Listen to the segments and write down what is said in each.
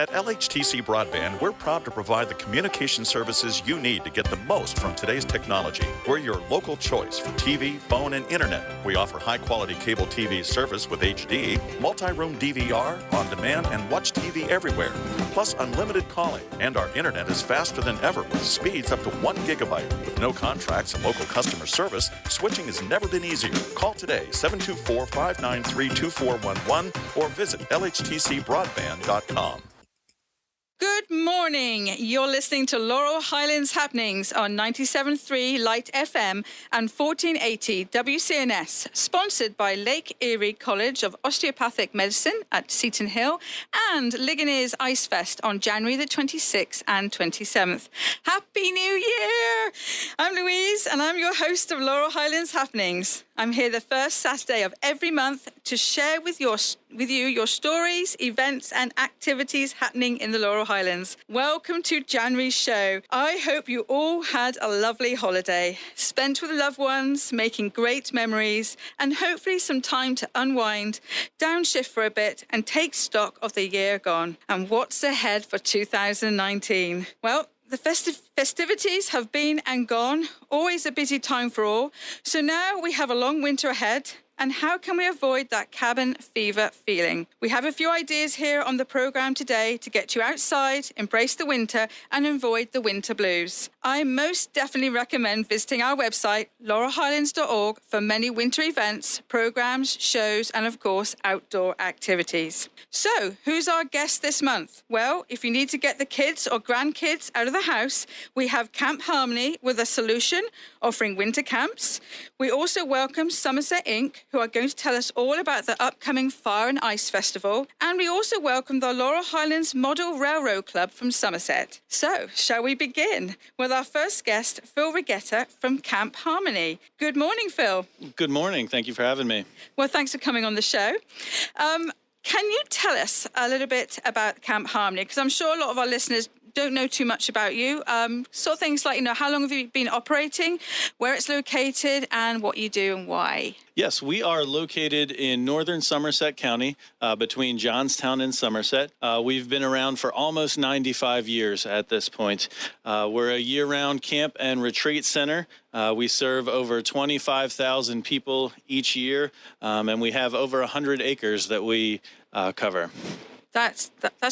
At LHTC Broadband, we're proud to provide the communication services you need to get the most from today's technology. We're your local choice for TV, phone, and internet. We offer high-quality cable TV service with HD, multi-room DVR, on-demand, and watch TV everywhere. Plus unlimited calling. And our internet is faster than ever with speeds up to 1 gigabyte. With no contracts and local customer service, switching has never been easier. Call today, 724-593-2411, or visit lhtcbroadband.com. Good morning. You're listening to Laurel Highlands Happenings on 97.3 Light FM and 1480 WCNS, sponsored by Lake Erie College of Osteopathic Medicine at Seton Hill and Ligoniers Ice Fest on January the 26th and 27th. Happy New Year! I'm Louise and I'm your host of Laurel Highlands Happenings. I'm here the first Saturday of every month to share with you your stories, events and activities happening in the Laurel Highlands. Welcome to January's show. I hope you all had a lovely holiday, spent with loved ones, making great memories, and hopefully some time to unwind, downshift for a bit, and take stock of the year gone and what's ahead for 2019. Well, the festivities have been and gone, always a busy time for all. So now we have a long winter ahead. And how can we avoid that cabin fever feeling? We have a few ideas here on the program today to get you outside, embrace the winter, and avoid the winter blues. I most definitely recommend visiting our website, laurelhighlands.org, for many winter events, programs, shows, and of course, outdoor activities. So, who's our guest this month? Well, if you need to get the kids or grandkids out of the house, we have Camp Harmony with a solution offering winter camps. We also welcome Somerset Inc., who are going to tell us all about the upcoming Fire and Ice Festival. And we also welcome the Laurel Highlands Model Railroad Club from Somerset. So, shall we begin with our first guest, Phil Regatta from Camp Harmony. Good morning, Phil. Good morning. Thank you for having me. Well, thanks for coming on the show. Can you tell us a little bit about Camp Harmony? Because I'm sure a lot of our listeners don't know too much about you. Sort of things like, how long have you been operating, where it's located, and what you do and why? Yes, we are located in northern Somerset County, between Johnstown and Somerset. We've been around for almost 95 years at this point. We're a year-round camp and retreat center. We serve over 25,000 people each year, and we have over 100 acres that we cover. That's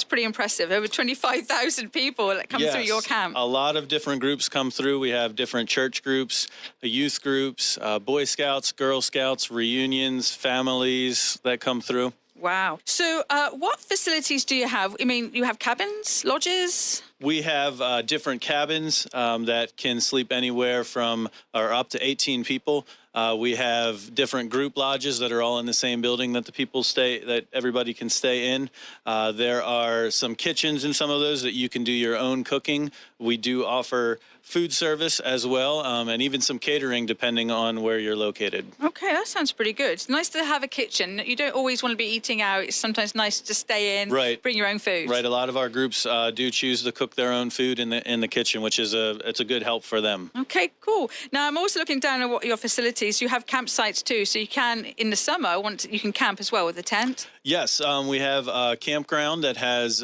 pretty impressive. Over 25,000 people that come through your camp. A lot of different groups come through. We have different church groups, youth groups, Boy Scouts, Girl Scouts, reunions, families that come through. Wow. So what facilities do you have? I mean, you have cabins, lodges? We have different cabins that can sleep anywhere from or up to 18 people. We have different group lodges that are all in the same building that that everybody can stay in. There are some kitchens in some of those that you can do your own cooking. We do offer food service as well, and even some catering depending on where you're located. Okay, that sounds pretty good. It's nice to have a kitchen. You don't always want to be eating out. It's sometimes nice to stay in, bring your own food. Right, a lot of our groups do choose to cook their own food in the kitchen, which is it's a good help for them. Okay, cool. Now I'm also looking down at your facilities. You have campsites too, so you can in the summer you can camp as well with a tent. Yes, we have a campground that has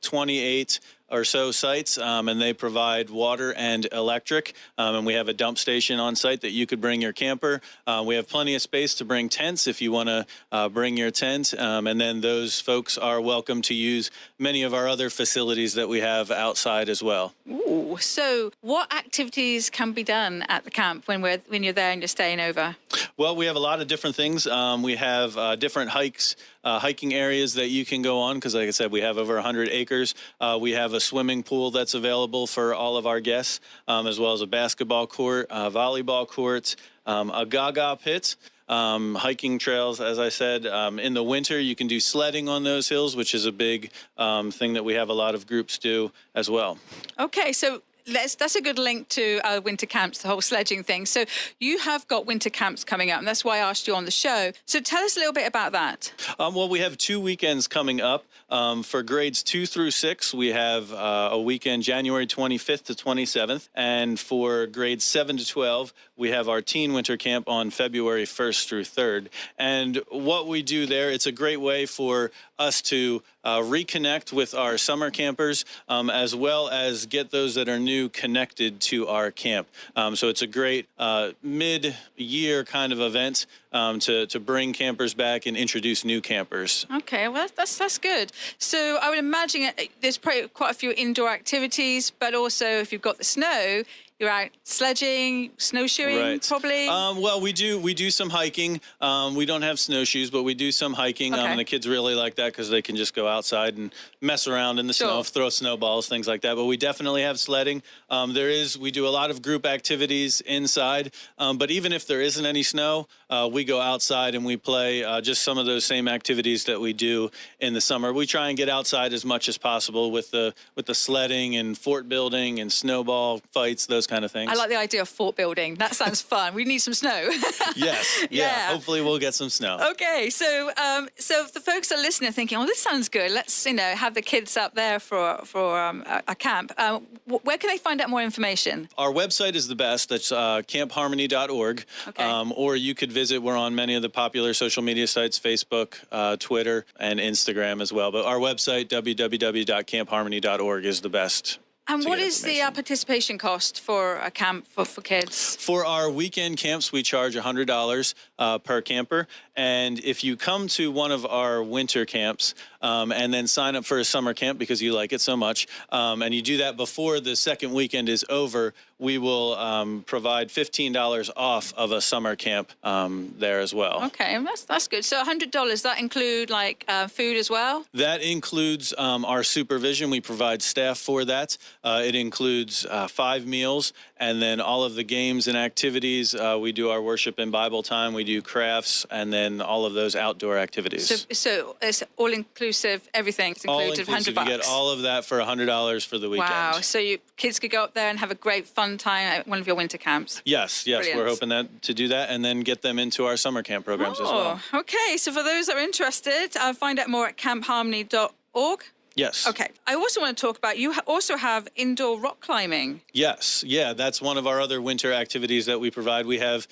28 or so sites, and they provide water and electric, and we have a dump station on site that you could bring your camper. We have plenty of space to bring tents if you want to bring your tent, and then those folks are welcome to use many of our other facilities that we have outside as well. Ooh, so what activities can be done at the camp when you're there and you're staying over? Well, we have a lot of different things. We have different hiking areas that you can go on because, like I said, we have over 100 acres. We have a swimming pool that's available for all of our guests, as well as a basketball court, a volleyball court, a gaga pit, hiking trails, as I said. In the winter, you can do sledding on those hills, which is a big thing that we have a lot of groups do as well. Okay, so that's a good link to winter camps, the whole sledging thing. So you have got winter camps coming up, and that's why I asked you on the show. So tell us a little bit about that. Well, we have 2 weekends coming up. For grades 2 through 6, we have a weekend January 25th to 27th. And for grades 7 to 12, we have our teen winter camp on February 1st through 3rd. And what we do there, it's a great way for us to reconnect with our summer campers, as well as get those that are new connected to our camp. So it's a great mid-year kind of event to bring campers back and introduce new campers. Okay, well, that's good. So I would imagine there's probably quite a few indoor activities, but also if you've got the snow, you're out sledging, snowshoeing, probably. Well, we do some hiking. We don't have snowshoes, but we do some hiking. And the kids really like that because they can just go outside and mess around in the snow, throw snowballs, things like that. But we definitely have sledding. We do a lot of group activities inside. But even if there isn't any snow, we go outside and we play just some of those same activities that we do in the summer. We try and get outside as much as possible with the sledding and fort building and snowball fights, those kind of things. I like the idea of fort building. That sounds fun. We need some snow. Yes. Yeah. Hopefully we'll get some snow. Okay. So if the folks are listening thinking, oh, this sounds good. Let's, have the kids up there for a camp. Where can they find out more information? Our website is the best. That's campharmony.org. Okay. Or you could visit. We're on many of the popular social media sites, Facebook, Twitter, and Instagram as well. But our website, www.campharmony.org, is the best. And what is the participation cost for a camp for kids? For our weekend camps, we charge $100 per camper. And if you come to one of our winter camps and then sign up for a summer camp because you like it so much, and you do that before the second weekend is over, we will provide $15 off of a summer camp there as well. Okay, that's good. So $100, that include food as well? That includes our supervision. We provide staff for that. It includes 5 meals, and then all of the games and activities. We do our worship and Bible time. We do crafts, and then all of those outdoor activities. So it's all-inclusive, everything. It's included, all-inclusive. $100. You get all of that for $100 for the weekend. Wow, so kids could go up there and have a great fun time at one of your winter camps. Yes, Brilliant. We're hoping to do that and then get them into our summer camp programs as well. Okay, so for those that are interested, find out more at campharmony.org. Yes. Okay. I also want to talk about, you also have indoor rock climbing. Yes. Yeah, that's one of our other winter activities that we provide. We have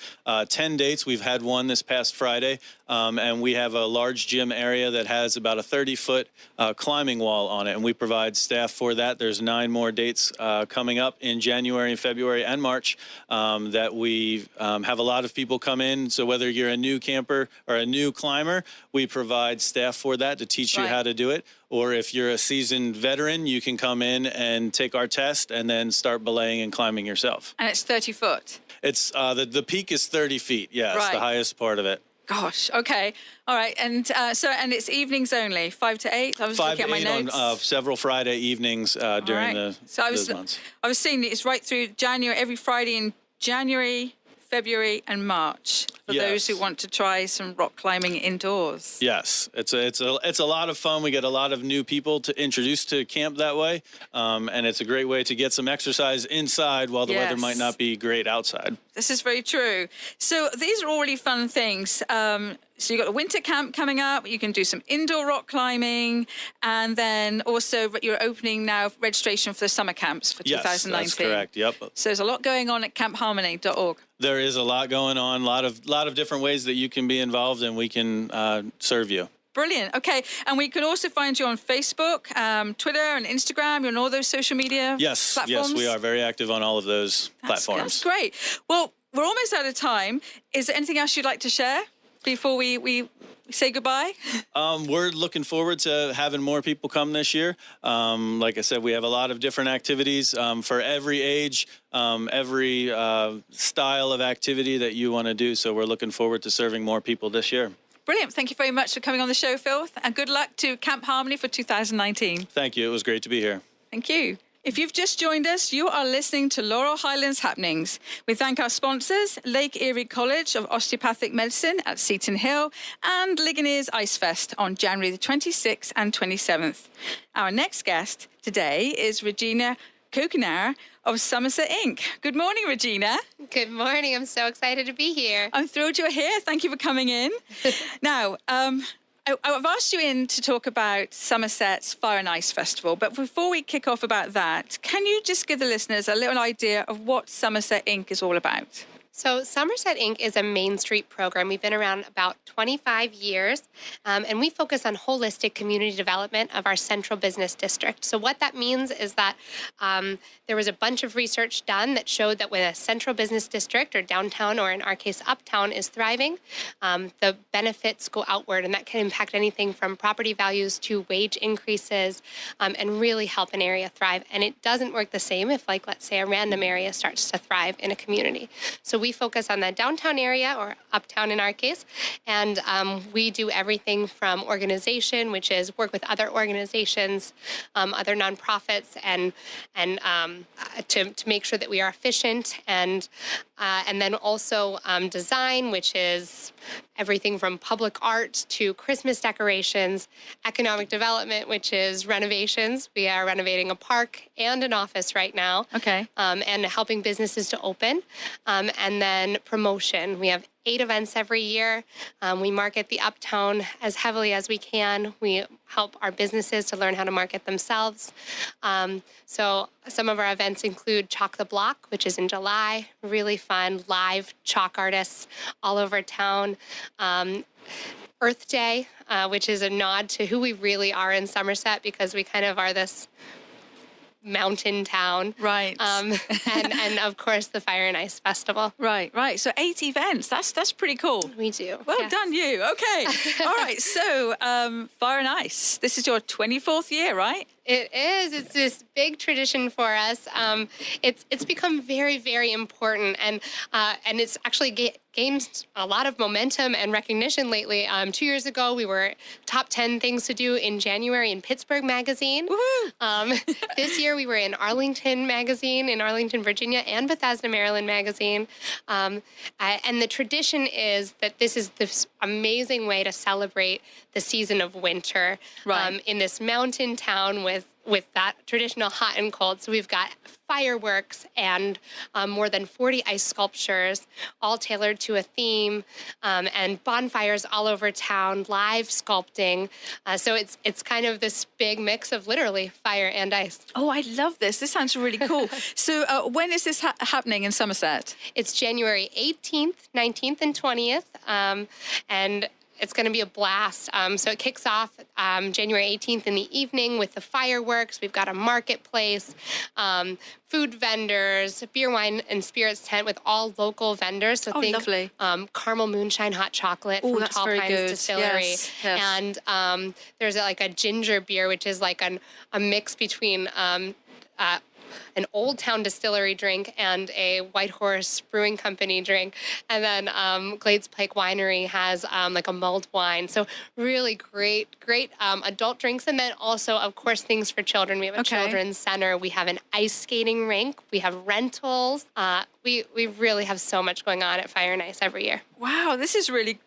10 dates. We've had one this past Friday, and we have a large gym area that has about a 30-foot climbing wall on it, and we provide staff for that. There's 9 more dates coming up in January, February, and March that we have a lot of people come in. So whether you're a new camper or a new climber, we provide staff for that to teach you how to do it. Or if you're a seasoned veteran, you can come in and take our test and then start belaying and climbing yourself. And it's 30 foot? It's the peak is 30 feet. Yeah, it's the highest part of it. Gosh, okay. All right. And and it's evenings only, 5 to 8? I was looking at my notes. On several Friday evenings during those months. I was seeing it's right through January, every Friday in January, February and March for those who want to try some rock climbing indoors. Yes, it's a lot of fun. We get a lot of new people to introduce to camp that way, and it's a great way to get some exercise inside while the weather might not be great outside. This is very true. So these are all really fun things. So you've got a winter camp coming up. You can do some indoor rock climbing. And then also you're opening now registration for the summer camps for 2019. Yes, that's correct. Yep. So there's a lot going on at campharmony.org. There is a lot going on, a lot of different ways that you can be involved, and we can serve you. Brilliant. Okay. And we can also find you on Facebook, Twitter and Instagram. You're on all those social media platforms? Yes, we are very active on all of those platforms. That's great. Well, we're almost out of time. Is there anything else you'd like to share before we say goodbye? We're looking forward to having more people come this year. Like I said, we have a lot of different activities for every age, every style of activity that you want to do. So we're looking forward to serving more people this year. Brilliant. Thank you very much for coming on the show, Phil. And good luck to Camp Harmony for 2019. Thank you. It was great to be here. Thank you. If you've just joined us, you are listening to Laurel Highlands Happenings. We thank our sponsors, Lake Erie College of Osteopathic Medicine at Seton Hill and Ligoniers Ice Fest on January the 26th and 27th. Our next guest today is Regina Kokenar of Somerset Inc. Good morning, Regina. Good morning. I'm so excited to be here. I'm thrilled you're here. Thank you for coming in. Now, I've asked you in to talk about Somerset's Fire and Ice Festival, but before we kick off about that, can you just give the listeners a little idea of what Somerset Inc. is all about? So Somerset Inc. is a Main Street program. We've been around about 25 years, and we focus on holistic community development of our central business district. So what that means is that there was a bunch of research done that showed that when a central business district or downtown, or in our case uptown, is thriving, the benefits go outward, and that can impact anything from property values to wage increases, and really help an area thrive. And it doesn't work the same if, like, let's say a random area starts to thrive in a community. So we focus on the downtown area, or uptown in our case, and we do everything from organization, which is work with other organizations, other nonprofits, and to make sure that we are efficient, and then also design, which is everything from public art to Christmas decorations, economic development, which is renovations. We are renovating a park and an office right now. Okay. And helping businesses to open. And then promotion. We have 8 events every year. We market the uptown as heavily as we can. We help our businesses to learn how to market themselves. So some of our events include Chalk the Block, which is in July. Really fun, live chalk artists all over town. Earth Day, which is a nod to who we really are in Somerset, because we kind of are this mountain town. Right. And of course, the Fire and Ice Festival. Right. So 8 events. That's pretty cool. We do. Well yes. done, you. Okay. All right. So Fire and Ice. This is your 24th year, right? It is. It's this big tradition for us. It's become very, very important, and it's actually gained a lot of momentum and recognition lately. 2 years ago, we were top 10 things to do in January in Pittsburgh Magazine. Woohoo! This year, we were in Arlington Magazine, in Arlington, Virginia, and Bethesda, Maryland Magazine. And the tradition is that this is this amazing way to celebrate the season of winter, right, in this mountain town with that traditional hot and cold. So we've got fireworks and more than 40 ice sculptures, all tailored to a theme, and bonfires all over town, live sculpting. So it's kind of this big mix of literally fire and ice. Oh, I love this. This sounds really cool. So when is this happening in Somerset? It's January 18th, 19th, and 20th. And it's going to be a blast. So it kicks off January 18th in the evening with the fireworks. We've got a marketplace, food vendors, beer, wine, and spirits tent with all local vendors. So think lovely. Caramel Moonshine Hot Chocolate from that's Tall very Pines good. Distillery. Yes. And there's like a ginger beer, which is like a mix between an Old Town Distillery drink and a White Horse Brewing Company drink. And then Glades Pike Winery has like a mulled wine. So really great adult drinks. And then also, of course, things for children. We have a children's center. We have an ice skating rink. We have rentals. We really have so much going on at Fire and Ice every year. Wow, this is really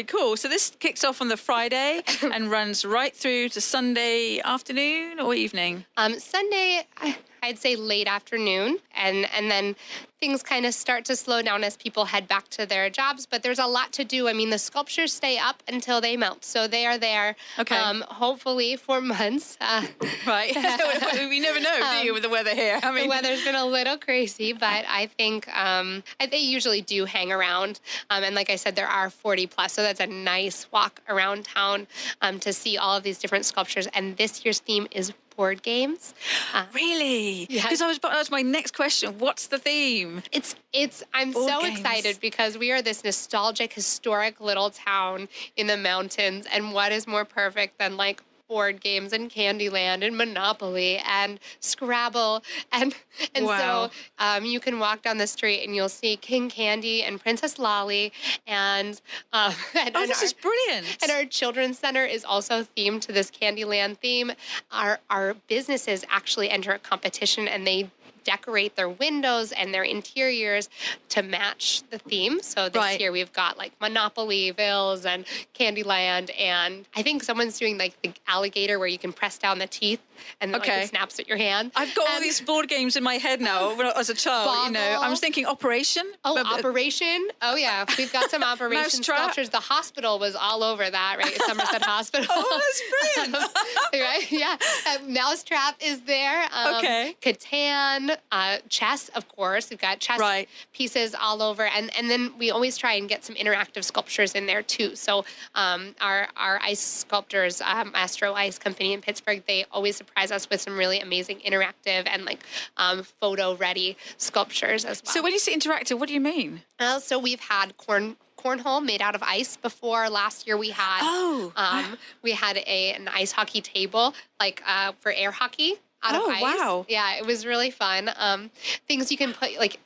cool. So this kicks off on the Friday and runs right through to Sunday afternoon or evening? Sunday, I'd say late afternoon, and then things kind of start to slow down as people head back to their jobs, but there's a lot to do. I mean, the sculptures stay up until they melt, so they are there, hopefully for months. Right. We never know, do you, with the weather here? I mean, the weather's been a little crazy, but I think they usually do hang around. And like I said, there are 40 plus, so that's a nice walk around town to see all of these different sculptures. And this year's theme is board games. Really? Because that's my next question. What's the theme? I'm board so games. excited because we are this nostalgic, historic little town in the mountains, and what is more perfect than like board games and Candyland and Monopoly and Scrabble and wow. So you can walk down the street and you'll see King Candy and Princess Lolly and this is brilliant. And our children's center is also themed to this Candyland theme. Our businesses actually enter a competition and they decorate their windows and their interiors to match the theme. So this year we've got like Monopolyvilles and Candyland, and I think someone's doing like the alligator where you can press down the teeth and like it snaps at your hand. I've got all these board games in my head now as a child. Boggle. You know, I was thinking Operation. Operation. Oh yeah, we've got some Operation sculptures. The hospital was all over that, right? Somerset Hospital. Oh, that's brilliant. Right? Yeah. Mousetrap is there. Catan, chess, of course. We've got chess pieces all over, and then we always try and get some interactive sculptures in there too. So our ice sculptors, Astro Ice Company in Pittsburgh, they always surprise us with some really amazing interactive and like photo-ready sculptures as well. So when you say interactive, what do you mean? So we've had cornhole made out of ice before. Last year we had an ice hockey table like for air hockey out of ice. Wow. Yeah, it was really fun. Things you can put like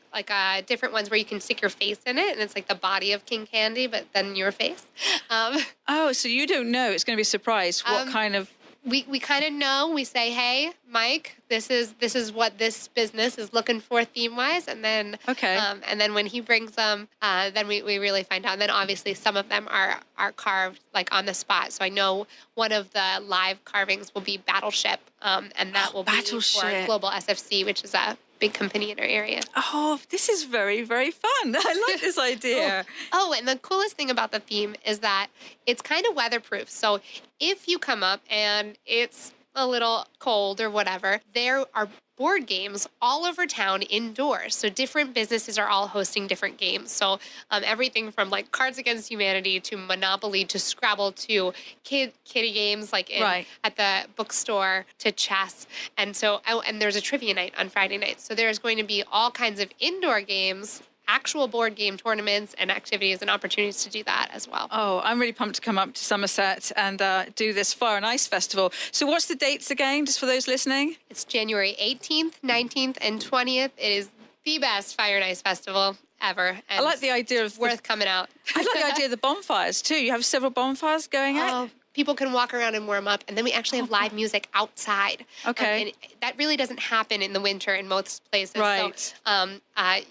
different ones where you can stick your face in it, and it's like the body of King Candy, but then your face. So you don't know. It's going to be a surprise. What kind of... We kind of know. We say, hey, Mike, this is what this business is looking for theme-wise. And then and then when he brings them, then we really find out. And then obviously some of them are carved like on the spot. So I know one of the live carvings will be Battleship, and that will be for Global SFC, which is a big company in our area. Oh, this is very, very fun. I like this idea. And the coolest thing about the theme is that it's kind of weatherproof. So if you come up and it's a little cold or whatever, there are board games all over town indoors. So different businesses are all hosting different games. So everything from like Cards Against Humanity to Monopoly to Scrabble to kiddie games like at the bookstore to chess. And so and there's a trivia night on Friday night. So there's going to be all kinds of indoor games, actual board game tournaments and activities and opportunities to do that as well. Oh, I'm really pumped to come up to Somerset and do this Fire and Ice Festival. So what's the dates again, just for those listening? It's January 18th, 19th, and 20th. It is the best Fire and Ice Festival ever. And I like the idea of... worth coming out. I like the idea of the bonfires too. You have several bonfires going out? People can walk around and warm up, and then we actually have live music outside. Okay. And that really doesn't happen in the winter in most places. Right. So, I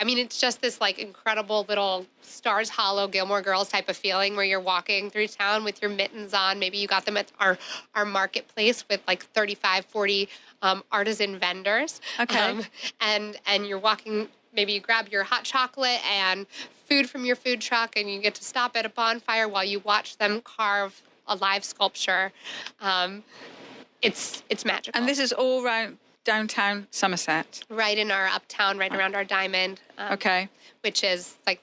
mean, it's just this like incredible little Stars Hollow Gilmore Girls type of feeling where you're walking through town with your mittens on. Maybe you got them at our marketplace with like 35, 40 artisan vendors. Okay. And you're walking. Maybe you grab your hot chocolate and food from your food truck, and you get to stop at a bonfire while you watch them carve a live sculpture. It's magical. And this is all around downtown Somerset? Right in our uptown, right around our diamond. Which is like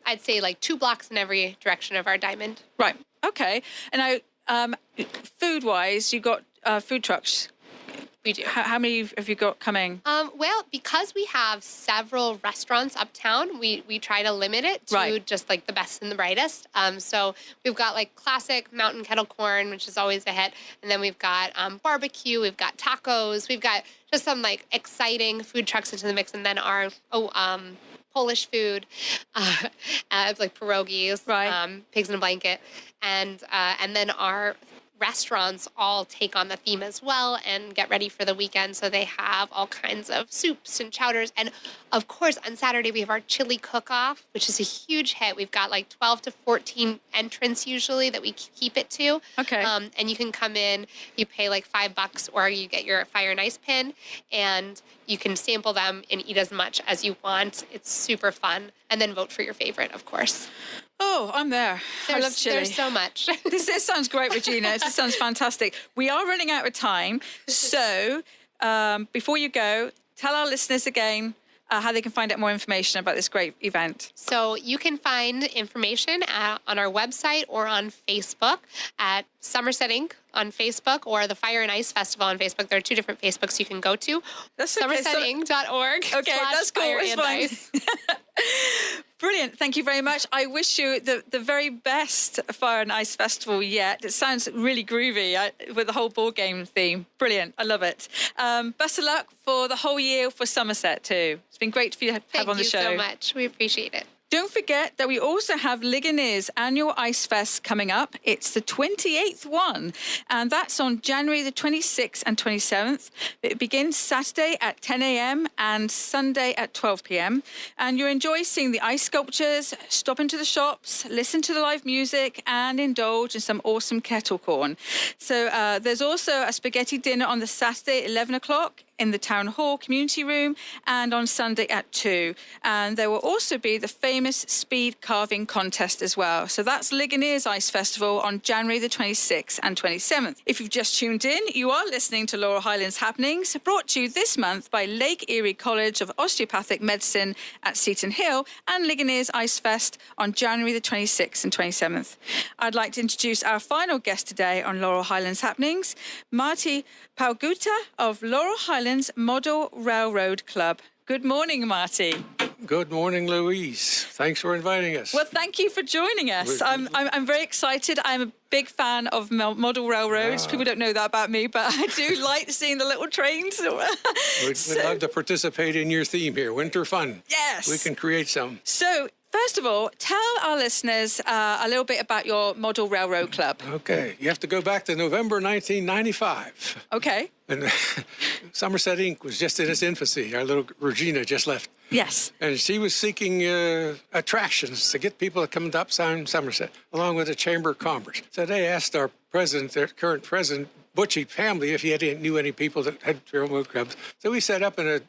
I'd say like 2 blocks in every direction of our diamond. Right. Okay. And now, food-wise, you got food trucks. We do. How many have you got coming? Well, because we have several restaurants uptown, we try to limit it to just like the best and the brightest. So we've got like classic mountain kettle corn, which is always a hit. And then we've got barbecue, we've got tacos, we've got just some like exciting food trucks into the mix. And then our Polish food, like pierogies, pigs in a blanket. And then our restaurants all take on the theme as well and get ready for the weekend. So they have all kinds of soups and chowders. And of course, on Saturday, we have our chili cook-off, which is a huge hit. We've got like 12 to 14 entrants usually that we keep it to. Okay. And you can come in, you pay like $5 or you get your Fire and Ice pin, and you can sample them and eat as much as you want. It's super fun. And then vote for your favorite, of course. Oh, I'm there. I love chili. There's so much. This sounds great, Regina. This sounds fantastic. We are running out of time. So before you go, tell our listeners again how they can find out more information about this great event. So you can find information on our website or on Facebook at Somerset Inc. on Facebook or the Fire and Ice Festival on Facebook. There are 2 different Facebooks you can go to. That's okay. SomersetInc.org. Okay, that's cool. It's fine. Ice. Brilliant. Thank you very much. I wish you the very best Fire and Ice Festival yet. It sounds really groovy with the whole board game theme. Brilliant. I love it. Best of luck for the whole year for Somerset too. It's been great for you to have on the show. Thank you so much. We appreciate it. Don't forget that we also have Ligonier's annual Ice Fest coming up. It's the 28th one, and that's on January the 26th and 27th. It begins Saturday at 10 a.m. and Sunday at 12 p.m. And you'll enjoy seeing the ice sculptures, stop into the shops, listen to the live music, and indulge in some awesome kettle corn. So there's also a spaghetti dinner on the Saturday at 11 o'clock in the Town Hall Community Room, and on Sunday at 2. And there will also be the famous speed carving contest as well. So that's Ligonier's Ice Festival on January the 26th and 27th. If you've just tuned in, you are listening to Laurel Highlands Happenings, brought to you this month by Lake Erie College of Osteopathic Medicine at Seton Hill and Ligonier's Ice Fest on January the 26th and 27th. I'd like to introduce our final guest today on Laurel Highlands Happenings, Marty Guta of Laurel Highlands Model Railroad Club. Good morning, Marty. Good morning, Louise. Thanks for inviting us. Well, thank you for joining us. I'm very excited. I'm a big fan of model railroads. People don't know that about me, but I do like seeing the little trains. We'd love to participate in your theme here, winter fun. Yes. We can create some. So, first of all, tell our listeners a little bit about your Model Railroad Club. Okay. You have to go back to November 1995. Okay. And Somerset Inc. was just in its infancy. Our little Regina just left. Yes. And she was seeking attractions to get people to come to uptown Somerset, along with the Chamber of Commerce. So they asked our president, their current president, Butchie family, if he knew any people that had railroad clubs. So we set up in a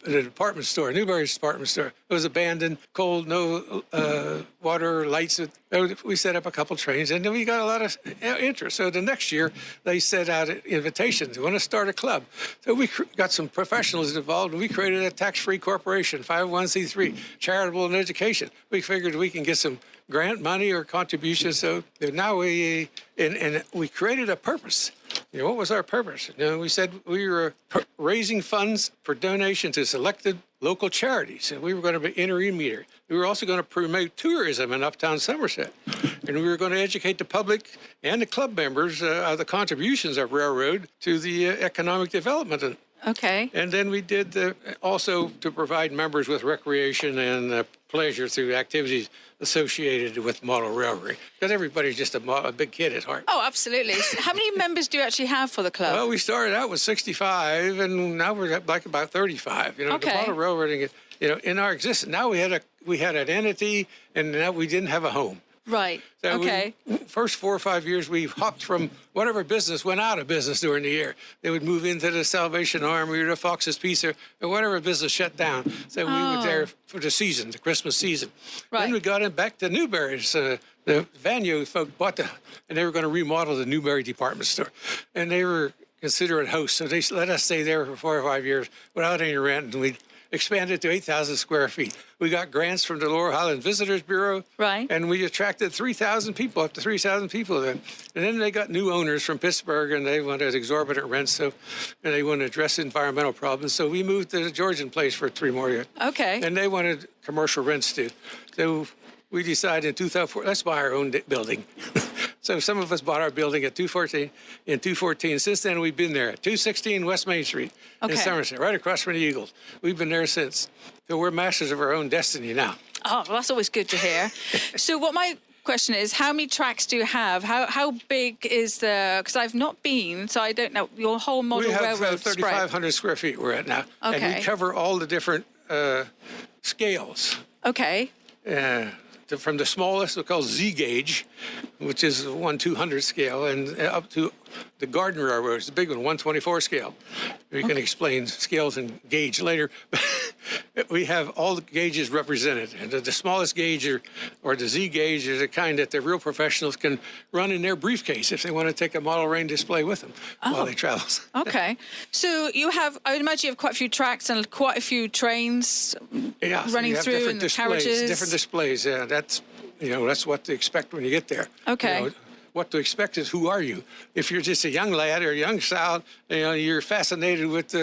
department store, Newberry's department store. It was abandoned, cold, no water, lights. We set up a couple trains, and then we got a lot of interest. So the next year, they sent out invitations. We want to start a club. So we got some professionals involved, and we created a tax-free corporation, 501c3, charitable and education. We figured we can get some grant money or contributions. So now we created a purpose. What was our purpose? We said we were raising funds for donation to selected local charities, and we were going to be intermediary. We were also going to promote tourism in uptown Somerset, and we were going to educate the public and the club members of the contributions of railroad to the economic development. Okay. And then we did also to provide members with recreation and pleasure through activities associated with model railroad, because everybody's just a big kid at heart. Oh, absolutely. How many members do you actually have for the club? Well, we started out with 65, and now we're at like about 35. Okay. The model railroading, in our existence, now we had an entity, and now we didn't have a home. Right. So okay. First 4 or 5 years, we hopped from whatever business went out of business during the year. They would move into the Salvation Army or the Fox's Pizza or whatever business shut down. So we were there for the season, the Christmas season. Right. Then we got in back to Newberry's. The Vanyo folk bought and they were going to remodel the Newberry department store. And they were considered hosts. So they let us stay there for 4 or 5 years without any rent. And we expanded to 8,000 square feet. We got grants from the Laurel Highland Visitors Bureau. Right. And we attracted 3,000 people, up to 3,000 people then. And then they got new owners from Pittsburgh, and they wanted exorbitant rents, and they wanted to address environmental problems. So we moved to the Georgian place for 3 more years. Okay. And they wanted commercial rents too. So we decided in 2004, let's buy our own building. So some of us bought our building at 214. Since then, we've been there at 216 West Main Street in Somerset, right across from the Eagles. We've been there since. So we're masters of our own destiny now. Oh, well, that's always good to hear. So what my question is, how many tracks do you have? How big is because I've not been, so I don't know, your whole model railroad We have 3,500 square feet we're at now. Okay. And we cover all the different scales. Okay. From the smallest, we call Z gauge, which is 1/200 scale, and up to the Garden Railroad, the big one, 124 scale. We can explain scales and gauge later. We have all the gauges represented. And the smallest gauge or the Z gauge is the kind that the real professionals can run in their briefcase if they want to take a model rain display with them while they travel. Okay. So I would imagine you have quite a few tracks and quite a few trains running through and the carriages. Different displays, yeah. That's what to expect when you get there. Okay. What to expect is, who are you? If you're just a young lad or a young child, you're fascinated with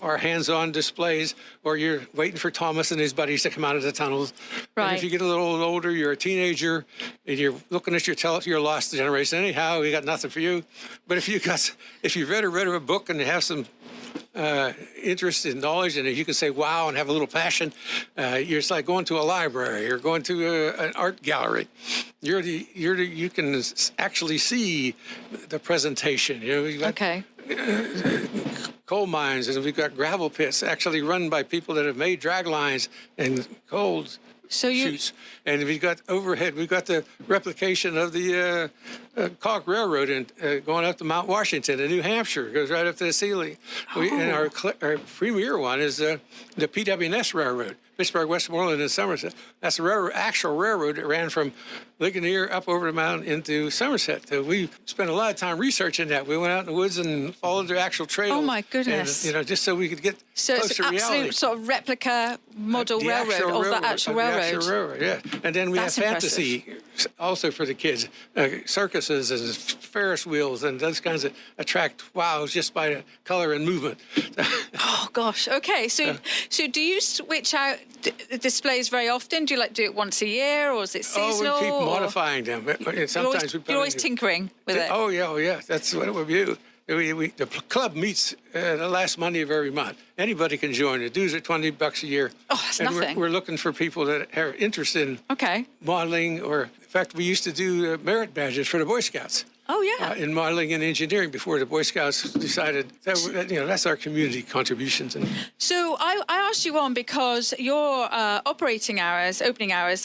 our hands-on displays, or you're waiting for Thomas and his buddies to come out of the tunnels. Right. And if you get a little older, you're a teenager, and you're looking at you're lost generation. Anyhow, we got nothing for you. But if you've read a book and you have some interest in knowledge, and if you can say wow and have a little passion, it's like going to a library or going to an art gallery. You can actually see the presentation. We've got Okay. coal mines, and we've got gravel pits actually run by people that have made drag lines and coal So you chutes. And we've got overhead. We've got the replication of the Caulk Railroad going up to Mount Washington in New Hampshire. It goes right up to the ceiling. And our premier one is the PWNS Railroad, Pittsburgh, Westmoreland, and Somerset. That's the actual railroad that ran from Ligonier up over the mountain into Somerset. So we spent a lot of time researching that. We went out in the woods and followed the actual trail. Oh, my goodness. And, just so we could get So close it's to an reality. absolute sort of replica model The railroad actual of the railroad, actual of the railroad. actual railroad, yeah. And then we That's have fantasy also for the kids, circuses and Ferris wheels and those kinds that attract wows just by the color and movement. Oh gosh. Okay. So do you switch out displays very often? Do you like do it once a year, or is it seasonal? Oh, we keep or- modifying them. And sometimes You're always tinkering with it. Oh yeah. That's what we do. The club meets the last Monday of every month. Anybody can join. The dues are $20 a year. Oh, that's and nothing. We're looking for people that are interested in Okay. modeling, or in fact, we used to do merit badges for the Boy Scouts. Oh yeah. In modeling and engineering before the Boy Scouts decided that, that's our community contributions. And So I asked you on because your opening hours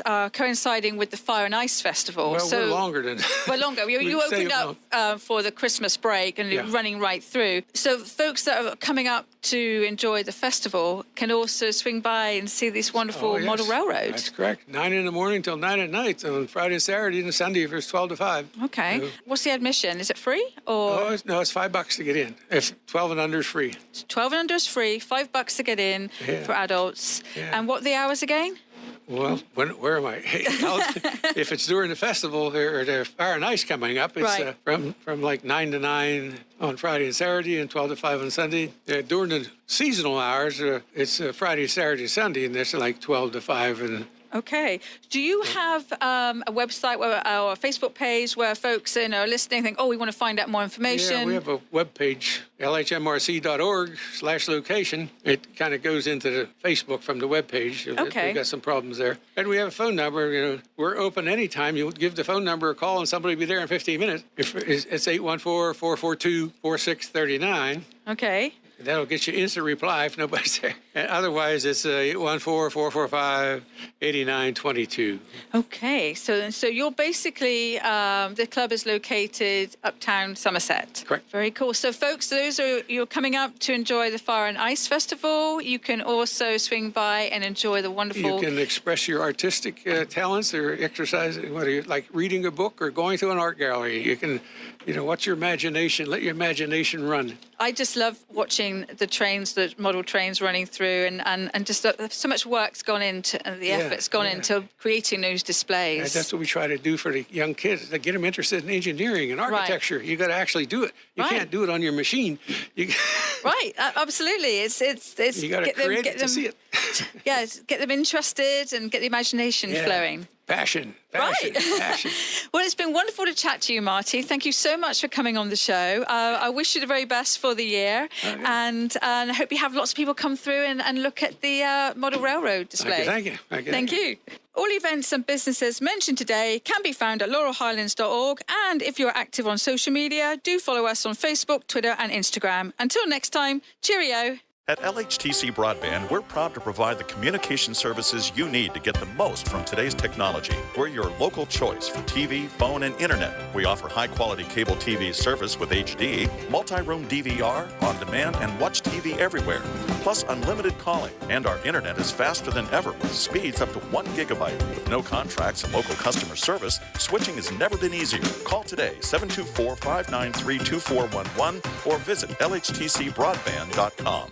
are coinciding with the Fire and Ice Festival. well, so we're longer than Well, longer. You We stay opened up for the Christmas break and you're Yeah. running right through. So folks that are coming up to enjoy the festival can also swing by and see this wonderful Oh, yes. model railroad. That's correct. 9 in the morning till 9 at night on Friday, Saturday, and Sunday if it's 12 to 5. Okay. What's the admission? Is it free or Oh, it's $5 to get in. If 12 and under is free. 12 and under is free? $5 to get in Yeah. for adults. Yeah. And what are the hours again? Well, where am I? If it's during the festival or the Fire and Ice coming up, it's Right. from like 9 to 9 on Friday and Saturday and 12 to 5 on Sunday. During the seasonal hours, it's Friday, Saturday, Sunday, and that's like 12 to 5. And Okay. Do you have a website or a Facebook page where folks are listening think, oh, we want to find out more information? yeah, we have a webpage, lhmrc.org/location. It kind of goes into the Facebook from the webpage. Okay. We've got some problems there. And we have a phone number. We're open anytime. You give the phone number a call and somebody will be there in 15 minutes. It's 814-442-4639. Okay. That'll get you instant reply if nobody's there. And otherwise, it's 814-445-8922. Okay. So you're basically, the club is located uptown Somerset. Correct. Very cool. So folks, you're coming up to enjoy the Fire and Ice Festival. You can also swing by and enjoy the wonderful... You can express your artistic talents or exercise, whether you like reading a book or going to an art gallery. You can, what's your imagination? Let your imagination run. I just love watching the trains, the model trains running through, and just so much work's gone into, and the effort's gone into creating those displays. And that's what we try to do for the young kids, to get them interested in engineering and architecture. You got to actually do it. You can't do it on your machine. Right, absolutely. It's you got to create it to see it. Yeah, get them interested and get the imagination flowing. Passion. Right. Passion. Well, it's been wonderful to chat to you, Marty. Thank you so much for coming on the show. I wish you the very best for the year, and I hope you have lots of people come through and look at the model railroad display. Thank you. Thank you. All events and businesses mentioned today can be found at laurelhighlands.org, and if you're active on social media, do follow us on Facebook, Twitter, and Instagram. Until next time, cheerio. At LHTC Broadband, we're proud to provide the communication services you need to get the most from today's technology. We're your local choice for TV, phone, and internet. We offer high-quality cable TV service with HD, multi-room DVR, on-demand, and watch TV everywhere. Plus unlimited calling, and our internet is faster than ever with speeds up to 1 gigabyte. With no contracts and local customer service, switching has never been easier. Call today, 724-593-2411, or visit lhtcbroadband.com.